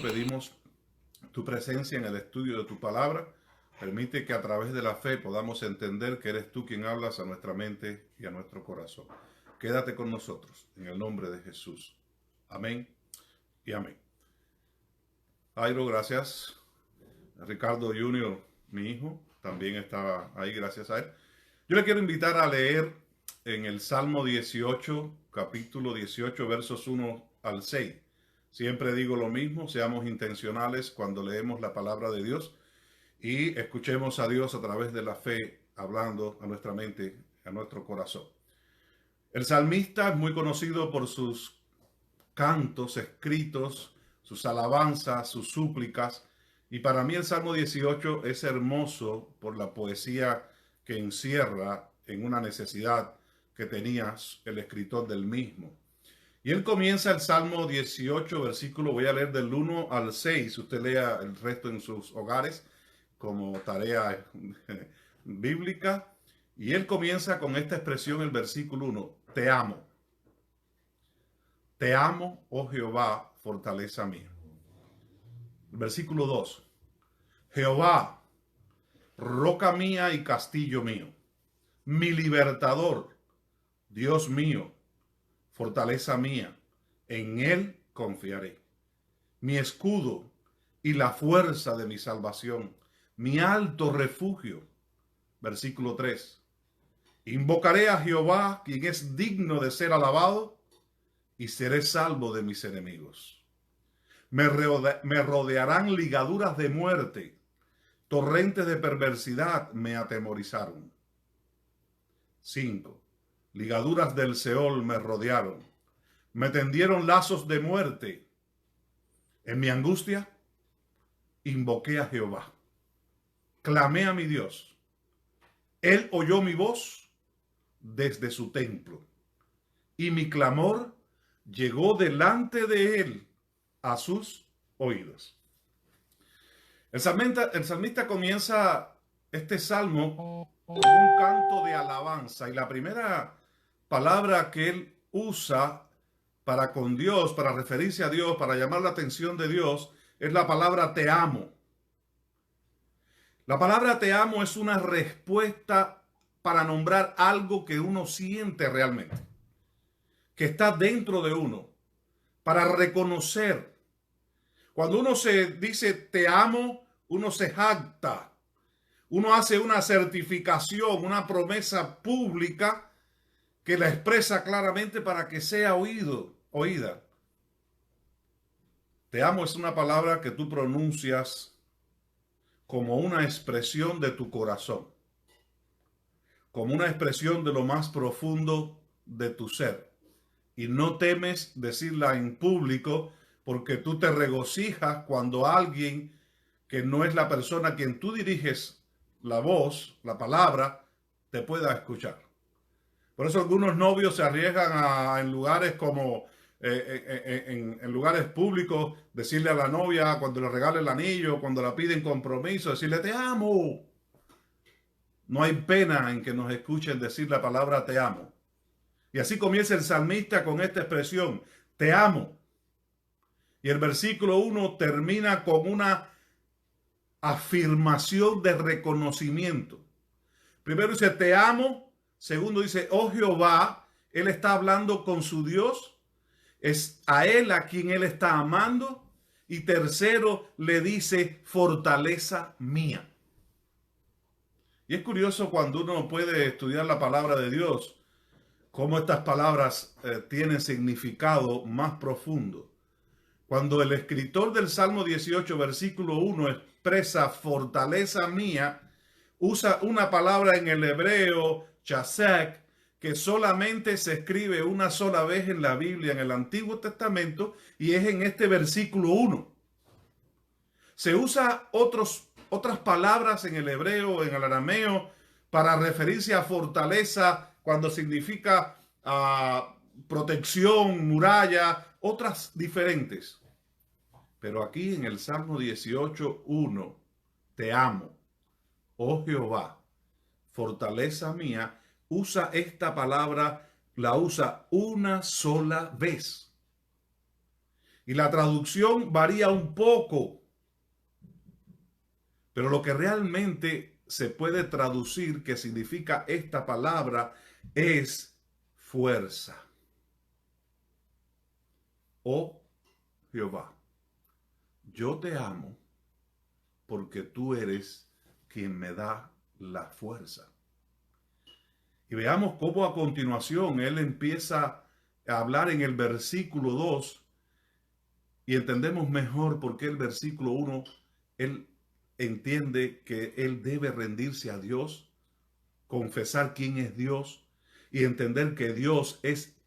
Pedimos tu presencia en el estudio de tu palabra. Permite que a través de la fe podamos entender que eres tú quien hablas a nuestra mente y a nuestro corazón. Quédate con nosotros en el nombre de Jesús. Amén y amén. Jairo, gracias. Ricardo Jr., mi hijo, también estaba ahí, gracias a él. Yo le quiero invitar a leer en el Salmo 18, capítulo 18, versos 1 al 6. Siempre digo lo mismo, seamos intencionales cuando leemos la palabra de Dios y escuchemos a Dios a través de la fe, hablando a nuestra mente, a nuestro corazón. El salmista es muy conocido por sus cantos escritos, sus alabanzas, sus súplicas, y para mí el Salmo 18 es hermoso por la poesía que encierra en una necesidad que tenía el escritor del mismo. Y él comienza el Salmo 18, versículo, voy a leer del 1 al 6, usted lea el resto en sus hogares como tarea bíblica. Y él comienza con esta expresión, el versículo 1, te amo. Te amo, oh Jehová, fortaleza mía. El versículo 2, Jehová, roca mía y castillo mío, mi libertador, Dios mío, fortaleza mía, en él confiaré. Mi escudo y la fuerza de mi salvación, mi alto refugio. Versículo 3. Invocaré a Jehová, quien es digno de ser alabado, y seré salvo de mis enemigos. Me rodearán ligaduras de muerte, torrentes de perversidad me atemorizaron. 5. Ligaduras del Seol me rodearon. Me tendieron lazos de muerte. En mi angustia, invoqué a Jehová. Clamé a mi Dios. Él oyó mi voz desde su templo. Y mi clamor llegó delante de él a sus oídos. El salmista comienza este salmo con un canto de alabanza. Y la primera palabra que él usa para con Dios, para referirse a Dios, para llamar la atención de Dios, es la palabra te amo. La palabra te amo es una respuesta para nombrar algo que uno siente realmente, que está dentro de uno, para reconocer. Cuando uno se dice te amo, uno se jacta, uno hace una certificación, una promesa pública que la expresa claramente para que sea oída. Te amo es una palabra que tú pronuncias como una expresión de tu corazón, como una expresión de lo más profundo de tu ser. Y no temes decirla en público porque tú te regocijas cuando alguien que no es la persona a quien tú diriges la voz, la palabra, te pueda escuchar. Por eso algunos novios se arriesgan en lugares como en lugares públicos, decirle a la novia cuando le regale el anillo, cuando la piden compromiso, decirle te amo. No hay pena en que nos escuchen decir la palabra te amo. Y así comienza el salmista con esta expresión, te amo. Y el versículo 1 termina con una afirmación de reconocimiento. Primero dice te amo. Segundo dice, oh Jehová, él está hablando con su Dios, es a él a quien él está amando. Y tercero le dice, fortaleza mía. Y es curioso cuando uno puede estudiar la palabra de Dios, cómo estas palabras tienen significado más profundo. Cuando el escritor del Salmo 18, versículo 1, expresa fortaleza mía, usa una palabra en el hebreo, chasek, que solamente se escribe una sola vez en la Biblia, en el Antiguo Testamento, y es en este versículo 1. Se usa otras palabras en el hebreo, en el arameo, para referirse a fortaleza cuando significa protección, muralla, otras diferentes. Pero aquí en el Salmo 18:1, te amo, oh Jehová, fortaleza mía, usa esta palabra, la usa una sola vez. Y la traducción varía un poco, pero lo que realmente se puede traducir, que significa esta palabra, es fuerza. Oh Jehová, yo te amo porque tú eres quien me da la fuerza. Y veamos cómo a continuación él empieza a hablar en el versículo 2 y entendemos mejor por qué el versículo 1, él entiende que él debe rendirse a Dios, confesar quién es Dios y entender que Dios es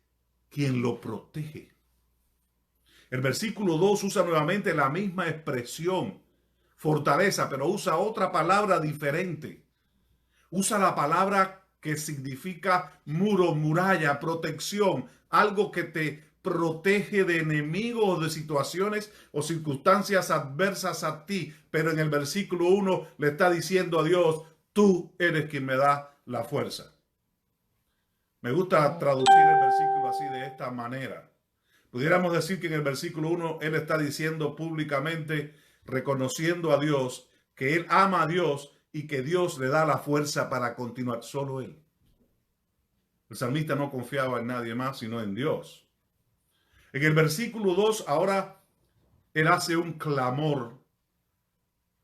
quien lo protege. El versículo 2 usa nuevamente la misma expresión, fortaleza, pero usa otra palabra diferente. Usa la palabra que significa muro, muralla, protección, algo que te protege de enemigos o de situaciones o circunstancias adversas a ti. Pero en el versículo 1 le está diciendo a Dios, tú eres quien me da la fuerza. Me gusta traducir el versículo así, de esta manera. Pudiéramos decir que en el versículo 1 él está diciendo públicamente, reconociendo a Dios, que él ama a Dios y que Dios le da la fuerza para continuar, solo él. El salmista no confiaba en nadie más sino en Dios. En el versículo 2 ahora él hace un clamor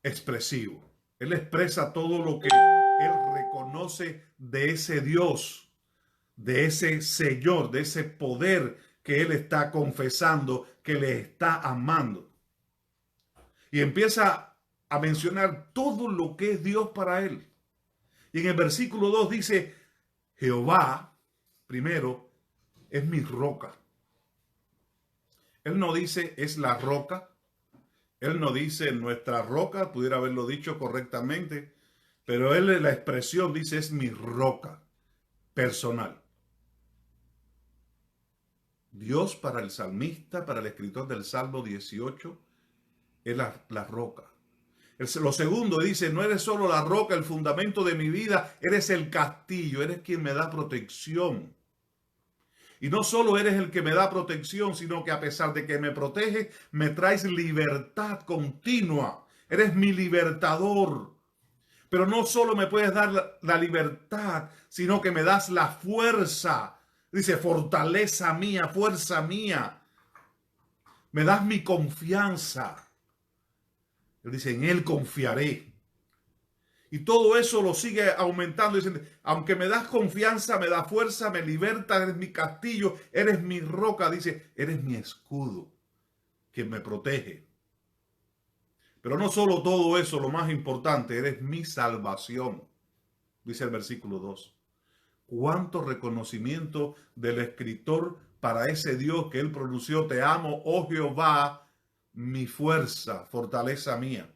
expresivo. Él expresa todo lo que él reconoce de ese Dios, de ese Señor, de ese poder que él está confesando, que le está amando. Y empieza a mencionar todo lo que es Dios para él. Y en el versículo 2 dice, Jehová, primero, es mi roca. Él no dice, es la roca. Él no dice, nuestra roca, pudiera haberlo dicho correctamente, pero él, la expresión dice, es mi roca personal. Dios para el salmista, para el escritor del Salmo 18, es la roca. Lo segundo dice, no eres solo la roca, el fundamento de mi vida, eres el castillo, eres quien me da protección. Y no solo eres el que me da protección, sino que a pesar de que me protege, me traes libertad continua. Eres mi libertador. Pero no solo me puedes dar la libertad, sino que me das la fuerza. Dice, fortaleza mía, fuerza mía. Me das mi confianza. Él dice, en él confiaré. Y todo eso lo sigue aumentando, diciendo, aunque me das confianza, me das fuerza, me liberta, eres mi castillo, eres mi roca, dice, eres mi escudo, quien me protege. Pero no solo todo eso, lo más importante, eres mi salvación, dice el versículo 2. Cuánto reconocimiento del escritor para ese Dios que él pronunció, te amo, oh Jehová, mi fuerza, fortaleza mía.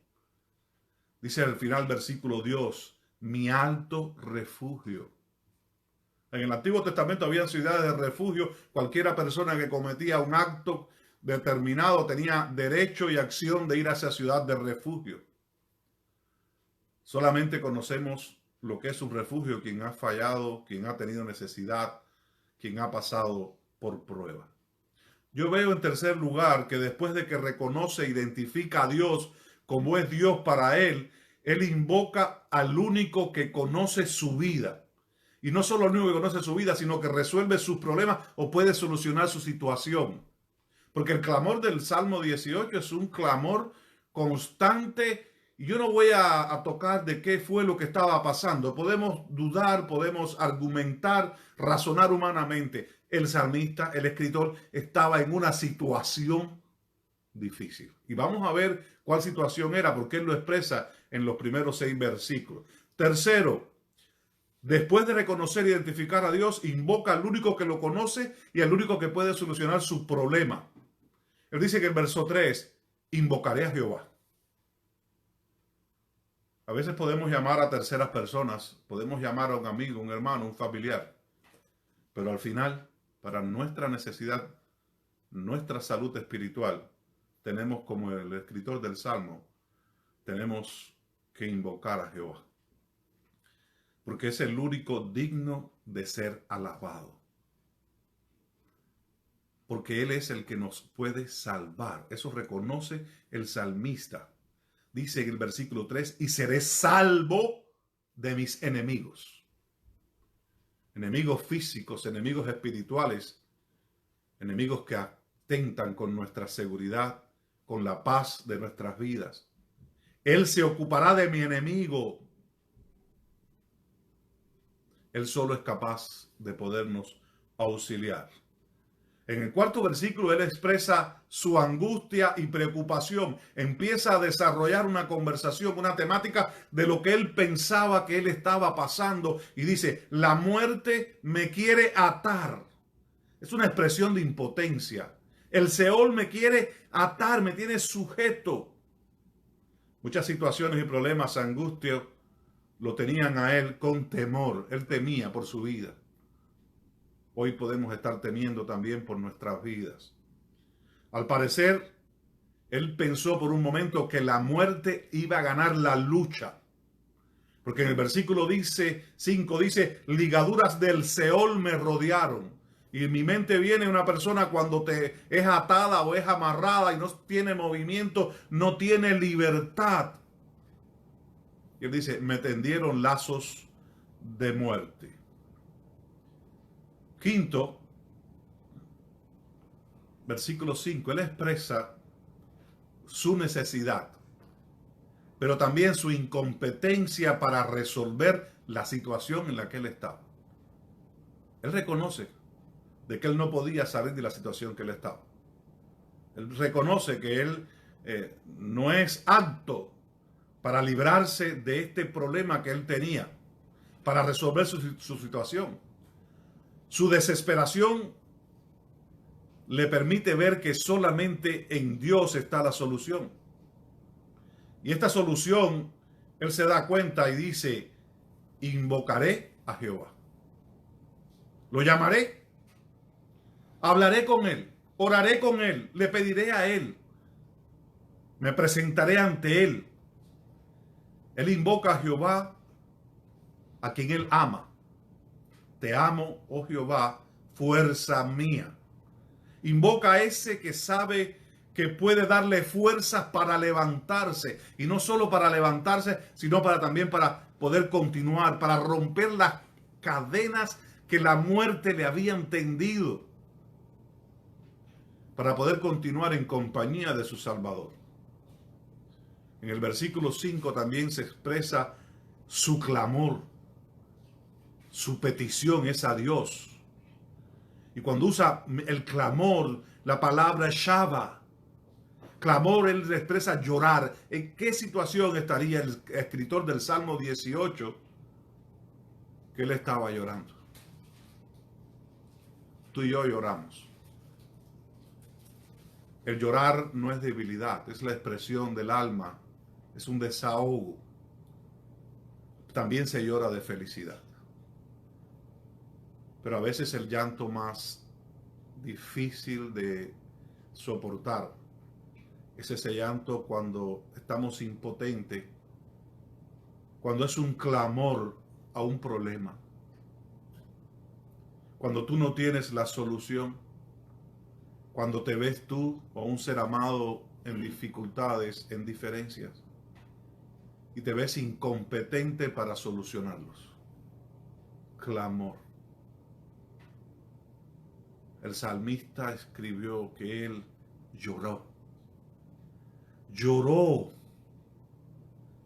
Dice al final versículo Dios, mi alto refugio. En el Antiguo Testamento había ciudades de refugio. Cualquiera persona que cometía un acto determinado tenía derecho y acción de ir a esa ciudad de refugio. Solamente conocemos lo que es un refugio quien ha fallado, quien ha tenido necesidad, quien ha pasado por prueba. Yo veo en tercer lugar que después de que reconoce e identifica a Dios como es Dios para él, él invoca al único que conoce su vida. Y no solo el único que conoce su vida, sino que resuelve sus problemas o puede solucionar su situación. Porque el clamor del Salmo 18 es un clamor constante. Y yo no voy a tocar de qué fue lo que estaba pasando. Podemos dudar, podemos argumentar, razonar humanamente. El salmista, el escritor, estaba en una situación difícil. Y vamos a ver cuál situación era, porque él lo expresa en los primeros 6 versículos. Tercero, después de reconocer e identificar a Dios, invoca al único que lo conoce y al único que puede solucionar su problema. Él dice que en verso 3, invocaré a Jehová. A veces podemos llamar a terceras personas, podemos llamar a un amigo, un hermano, un familiar, pero al final, para nuestra necesidad, nuestra salud espiritual, tenemos, como el escritor del Salmo, tenemos que invocar a Jehová, porque es el único digno de ser alabado, porque Él es el que nos puede salvar. Eso reconoce el salmista. Dice en el versículo 3, y seré salvo de mis enemigos. Enemigos físicos, enemigos espirituales, enemigos que atentan con nuestra seguridad, con la paz de nuestras vidas. Él se ocupará de mi enemigo. Él solo es capaz de podernos auxiliar. En el cuarto versículo, él expresa su angustia y preocupación. Empieza a desarrollar una conversación, una temática de lo que él pensaba que él estaba pasando. Y dice, la muerte me quiere atar. Es una expresión de impotencia. El Seol me quiere atar, me tiene sujeto. Muchas situaciones y problemas, angustia, lo tenían a él con temor. Él temía por su vida. Hoy podemos estar temiendo también por nuestras vidas. Al parecer, él pensó por un momento que la muerte iba a ganar la lucha. Porque en el versículo 5 dice, ligaduras del Seol me rodearon. Y en mi mente viene una persona cuando te es atada o es amarrada y no tiene movimiento, no tiene libertad. Y él dice, me tendieron lazos de muerte. Quinto, versículo 5, él expresa su necesidad, pero también su incompetencia para resolver la situación en la que él estaba. Él reconoce de que él no podía salir de la situación que él estaba. Él reconoce que él no es apto para librarse de este problema que él tenía, para resolver su situación. Su desesperación le permite ver que solamente en Dios está la solución. Y esta solución, él se da cuenta y dice, invocaré a Jehová. Lo llamaré, hablaré con él, oraré con él, le pediré a él, me presentaré ante él. Él invoca a Jehová, a quien él ama. Te amo, oh Jehová, fuerza mía. Invoca a ese que sabe que puede darle fuerzas para levantarse. Y no solo para levantarse, sino también para poder continuar, para romper las cadenas que la muerte le habían tendido. Para poder continuar en compañía de su Salvador. En el versículo 5 también se expresa su clamor. Su petición es a Dios. Y cuando usa el clamor, la palabra shava, clamor, él expresa llorar. ¿En qué situación estaría el escritor del Salmo 18 que él estaba llorando? Tú y yo lloramos. El llorar no es debilidad, es la expresión del alma, es un desahogo. También se llora de felicidad. Pero a veces el llanto más difícil de soportar es ese llanto cuando estamos impotentes, cuando es un clamor a un problema, cuando tú no tienes la solución, cuando te ves tú o un ser amado en dificultades, en diferencias, y te ves incompetente para solucionarlos. Clamor. El salmista escribió que él lloró. Lloró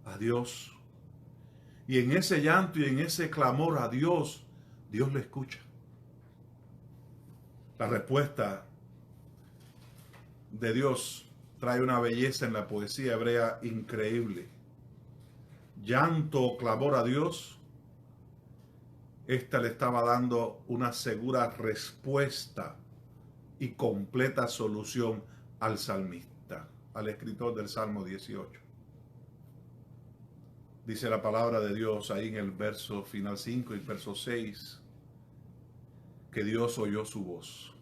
a Dios. Y en ese llanto y en ese clamor a Dios, Dios le escucha. La respuesta de Dios trae una belleza en la poesía hebrea increíble. Llanto o clamor a Dios, esta le estaba dando una segura respuesta y completa solución al salmista, al escritor del Salmo 18. Dice la palabra de Dios ahí en el verso final 5 y verso 6, que Dios oyó su voz.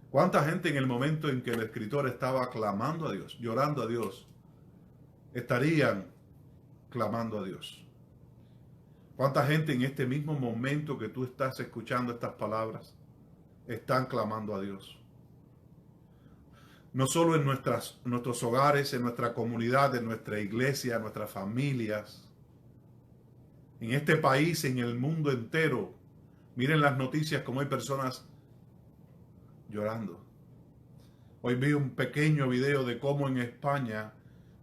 ¿Cuánta gente en el momento en que el escritor estaba clamando a Dios, llorando a Dios, estarían clamando a Dios? ¿Cuánta gente en este mismo momento que tú estás escuchando estas palabras están clamando a Dios? No solo en nuestros hogares, en nuestra comunidad, en nuestra iglesia, en nuestras familias, en este país, en el mundo entero. Miren las noticias como hay personas llorando. Hoy vi un pequeño video de cómo en España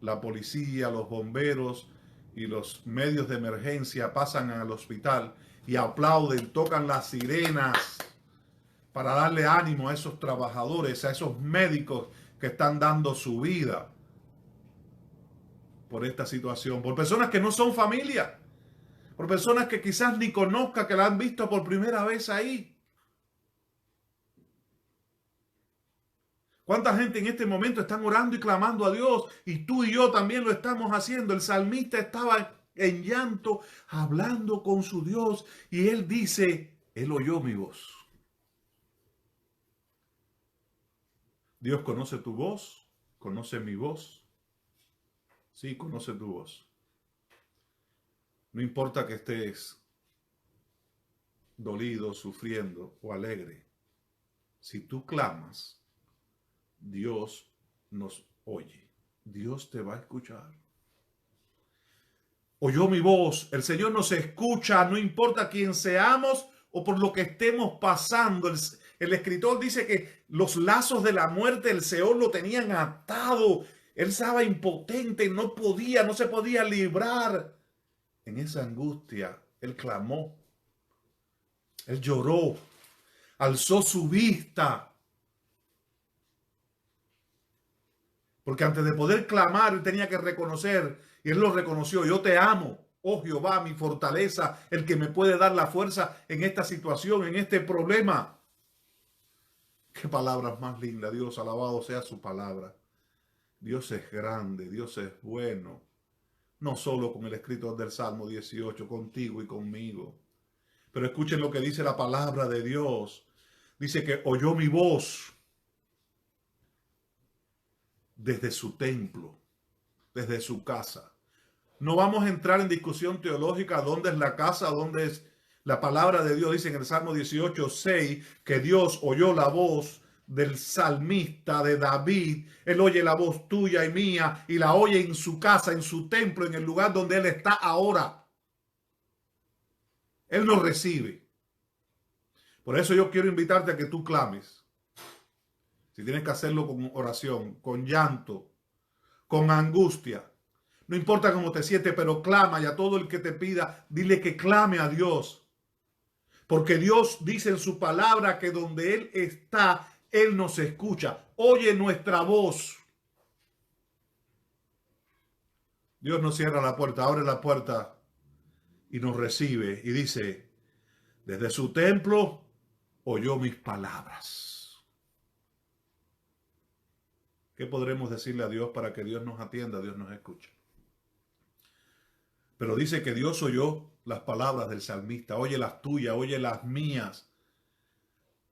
la policía, los bomberos y los medios de emergencia pasan al hospital y aplauden, tocan las sirenas para darle ánimo a esos trabajadores, a esos médicos que están dando su vida por esta situación, por personas que no son familia, por personas que quizás ni conozca, que la han visto por primera vez ahí. ¿Cuánta gente en este momento están orando y clamando a Dios? Y tú y yo también lo estamos haciendo. El salmista estaba en llanto, hablando con su Dios, y él dice, él oyó mi voz. Dios conoce tu voz, conoce mi voz. Sí, conoce tu voz. No importa que estés dolido, sufriendo o alegre. Si tú clamas, Dios nos oye. Dios te va a escuchar. Oyó mi voz. El Señor nos escucha, no importa quién seamos o por lo que estemos pasando. El escritor dice que los lazos de la muerte, el Seol lo tenían atado. Él estaba impotente, no se podía librar. En esa angustia, él clamó. Él lloró, alzó su vista. Porque antes de poder clamar, él tenía que reconocer, y él lo reconoció: yo te amo, oh Jehová, mi fortaleza, el que me puede dar la fuerza en esta situación, en este problema. Qué palabras más lindas. Dios, alabado sea su palabra. Dios es grande, Dios es bueno. No solo con el escritor del Salmo 18, contigo y conmigo. Pero escuchen lo que dice la palabra de Dios. Dice que oyó mi voz desde su templo, desde su casa. No vamos a entrar en discusión teológica dónde es la casa, dónde es la palabra de Dios. Dice en el Salmo 18:6 que Dios oyó la voz del salmista de David. Él oye la voz tuya y mía y la oye en su casa, en su templo, en el lugar donde él está ahora. Él nos recibe. Por eso yo quiero invitarte a que tú clames. Si tienes que hacerlo con oración, con llanto, con angustia. No importa cómo te sientes, pero clama, y a todo el que te pida, dile que clame a Dios. Porque Dios dice en su palabra que donde Él está, Él nos escucha. Oye nuestra voz. Dios nos cierra la puerta, abre la puerta y nos recibe. Y dice, desde su templo oyó mis palabras. ¿Qué podremos decirle a Dios para que Dios nos atienda, Dios nos escuche? Pero dice que Dios oyó las palabras del salmista, oye las tuyas, oye las mías.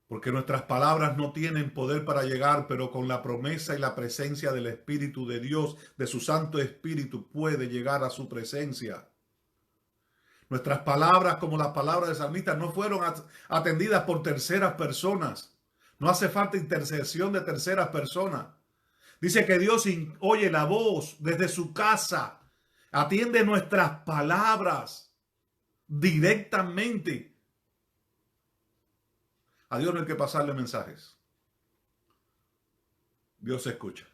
Porque nuestras palabras no tienen poder para llegar, pero con la promesa y la presencia del Espíritu de Dios, de su Santo Espíritu, puede llegar a su presencia. Nuestras palabras, como las palabras del salmista, no fueron atendidas por terceras personas. No hace falta intercesión de terceras personas. Dice que Dios oye la voz desde su casa. Atiende nuestras palabras directamente. A Dios no hay que pasarle mensajes. Dios escucha.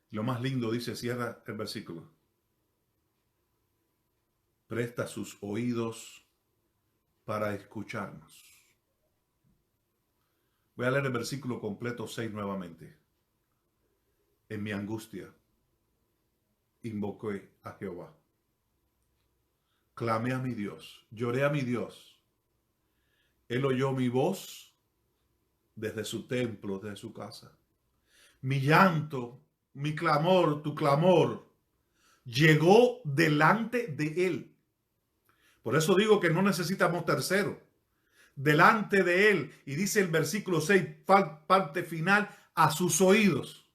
Lo más lindo, dice, cierra el versículo. Presta sus oídos para escucharnos. Voy a leer el versículo completo 6 nuevamente. En mi angustia invoqué a Jehová. Clamé a mi Dios, lloré a mi Dios. Él oyó mi voz desde su templo, desde su casa. Mi llanto mi clamor, tu clamor, llegó delante de Él. Por eso digo que no necesitamos tercero. Delante de Él. Y dice el versículo 6, parte final, a sus oídos.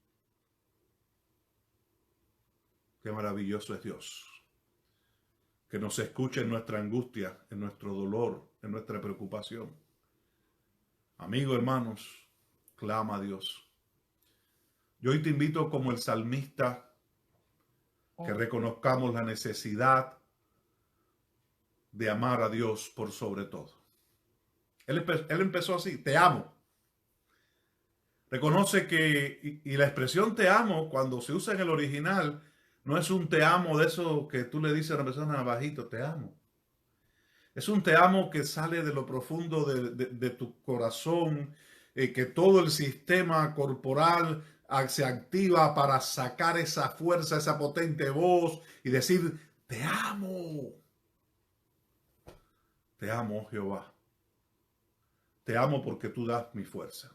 Qué maravilloso es Dios. Que nos escuche en nuestra angustia, en nuestro dolor, en nuestra preocupación. Amigos, hermanos, clama a Dios. Yo hoy te invito como el salmista que reconozcamos la necesidad de amar a Dios por sobre todo. Él empezó así, te amo. Reconoce que, y la expresión te amo, cuando se usa en el original, no es un te amo de eso que tú le dices a una persona bajito, te amo. Es un te amo que sale de lo profundo de tu corazón, que todo el sistema corporal se activa para sacar esa fuerza, esa potente voz y decir, te amo. Te amo, Jehová. Te amo porque tú das mi fuerza.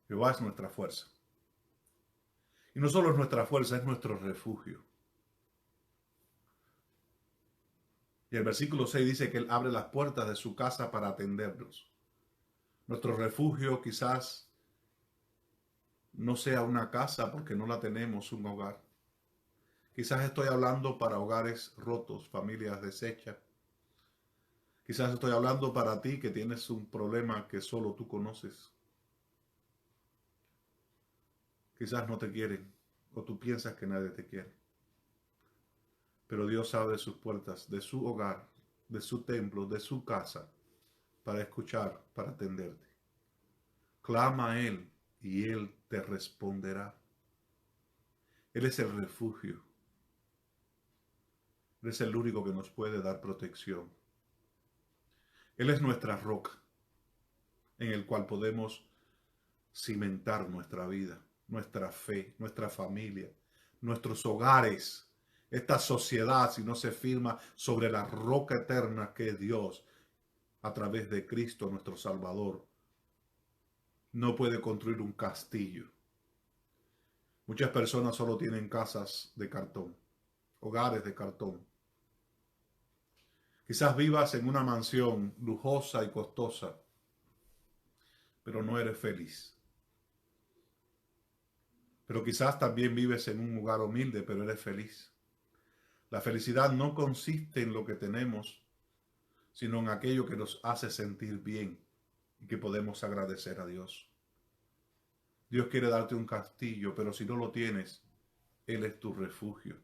Jehová es nuestra fuerza. Y no solo es nuestra fuerza, es nuestro refugio. Y el versículo 6 dice que Él abre las puertas de su casa para atendernos. Nuestro refugio quizás no sea una casa porque no la tenemos, un hogar. Quizás estoy hablando para hogares rotos, familias deshechas. Quizás estoy hablando para ti que tienes un problema que solo tú conoces. Quizás no te quieren o tú piensas que nadie te quiere. Pero Dios abre sus puertas de su hogar, de su templo, de su casa, para escuchar, para atenderte. Clama a Él y Él te responderá. Él es el refugio. Él es el único que nos puede dar protección. Él es nuestra roca en el cual podemos cimentar nuestra vida, nuestra fe, nuestra familia, nuestros hogares. Esta sociedad, si no se firma sobre la roca eterna que es Dios, a través de Cristo nuestro Salvador, no puede construir un castillo. Muchas personas solo tienen casas de cartón, hogares de cartón. Quizás vivas en una mansión lujosa y costosa, pero no eres feliz. Pero quizás también vives en un lugar humilde, pero eres feliz. La felicidad no consiste en lo que tenemos, sino en aquello que nos hace sentir bien y que podemos agradecer a Dios. Dios quiere darte un castillo, pero si no lo tienes, Él es tu refugio.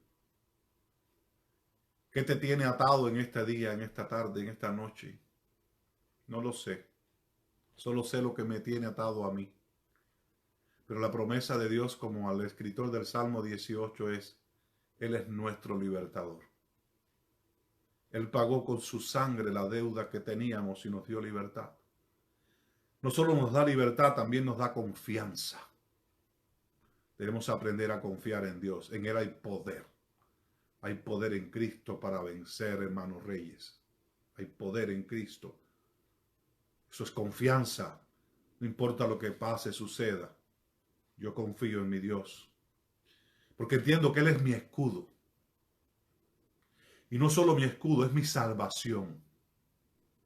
¿Qué te tiene atado en este día, en esta tarde, en esta noche? No lo sé. Solo sé lo que me tiene atado a mí. Pero la promesa de Dios, como al escritor del Salmo 18, es, Él es nuestro libertador. Él pagó con su sangre la deuda que teníamos y nos dio libertad. No solo nos da libertad, también nos da confianza. Debemos aprender a confiar en Dios. En Él hay poder. Hay poder en Cristo para vencer, hermanos reyes. Hay poder en Cristo. Eso es confianza. No importa lo que pase, suceda. Yo confío en mi Dios. Porque entiendo que Él es mi escudo. Y no solo mi escudo, es mi salvación.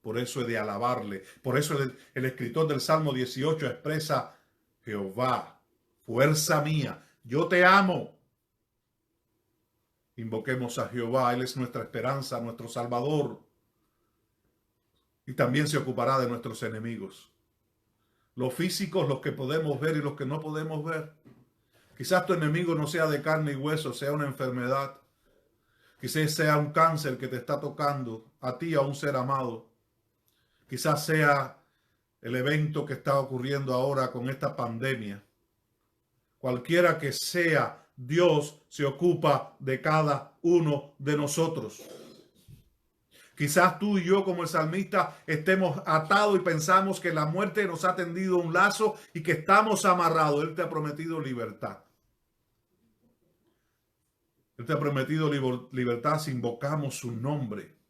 Por eso he de alabarle. Por eso el escritor del Salmo 18 expresa, Jehová, fuerza mía, yo te amo. Invoquemos a Jehová, Él es nuestra esperanza, nuestro Salvador. Y también se ocupará de nuestros enemigos. Los físicos, los que podemos ver y los que no podemos ver. Quizás tu enemigo no sea de carne y hueso, sea una enfermedad. Quizás sea un cáncer que te está tocando a ti, a un ser amado. Quizás sea el evento que está ocurriendo ahora con esta pandemia. Cualquiera que sea, Dios se ocupa de cada uno de nosotros. Quizás tú y yo, como el salmista, estemos atados y pensamos que la muerte nos ha tendido un lazo y que estamos amarrados. Él te ha prometido libertad. Él te ha prometido libertad si invocamos su nombre.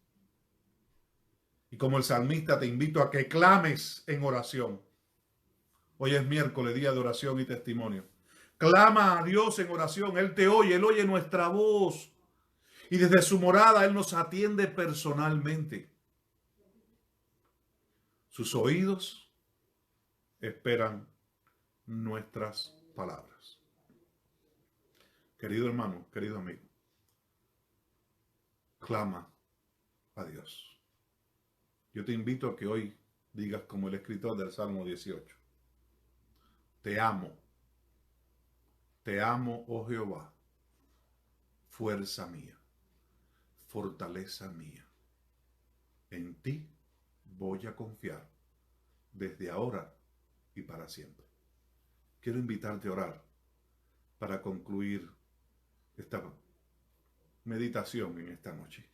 Y como el salmista, te invito a que clames en oración. Hoy es miércoles, día de oración y testimonio. Clama a Dios en oración. Él te oye, Él oye nuestra voz. Y desde su morada Él nos atiende personalmente. Sus oídos esperan nuestras palabras. Querido hermano, querido amigo, clama a Dios. Yo te invito a que hoy digas como el escritor del Salmo 18. Te amo, oh Jehová, fuerza mía, fortaleza mía. En ti voy a confiar desde ahora y para siempre. Quiero invitarte a orar para concluir esta meditación en esta noche.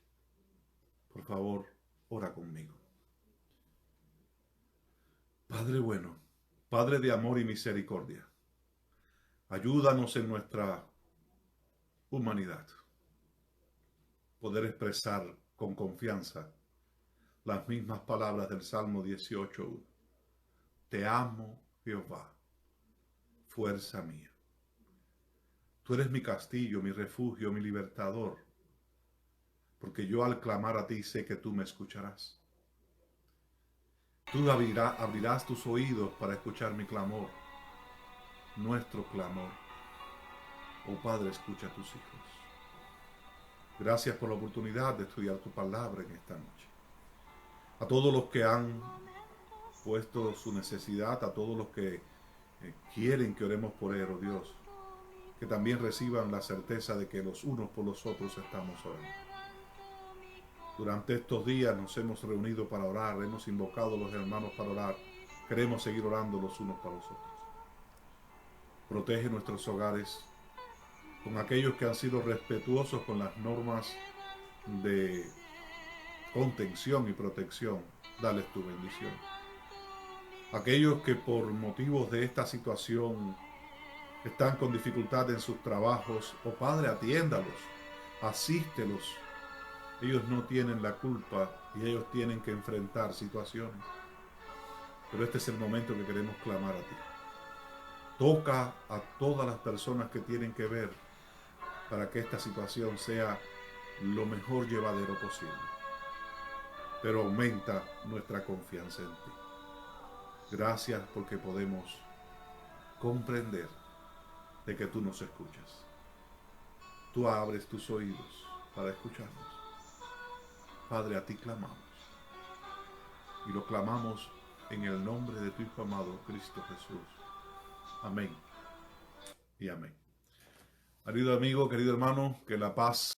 Por favor, ora conmigo. Padre bueno, Padre de amor y misericordia, ayúdanos en nuestra humanidad poder expresar con confianza las mismas palabras del Salmo 18:1. Te amo, Jehová, fuerza mía. Tú eres mi castillo, mi refugio, mi libertador, porque yo al clamar a ti sé que tú me escucharás. Tú abrirás tus oídos para escuchar mi clamor, nuestro clamor. Oh Padre, escucha a tus hijos. Gracias por la oportunidad de estudiar tu palabra en esta noche. A todos los que han puesto su necesidad, a todos los que quieren que oremos por ellos, oh Dios, que también reciban la certeza de que los unos por los otros estamos orando. Durante estos días nos hemos reunido para orar, hemos invocado a los hermanos para orar, queremos seguir orando los unos para los otros. Protege nuestros hogares con aquellos que han sido respetuosos con las normas de contención y protección. Dales tu bendición. Aquellos que por motivos de esta situación están con dificultad en sus trabajos, oh Padre, atiéndalos, asístelos. Ellos no tienen la culpa y ellos tienen que enfrentar situaciones. Pero este es el momento que queremos clamar a ti. Toca a todas las personas que tienen que ver para que esta situación sea lo mejor llevadero posible. Pero aumenta nuestra confianza en ti. Gracias porque podemos comprender de que tú nos escuchas. Tú abres tus oídos para escucharnos. Padre, a ti clamamos. Y lo clamamos en el nombre de tu Hijo amado, Cristo Jesús. Amén y amén. Querido amigo, querido hermano, que la paz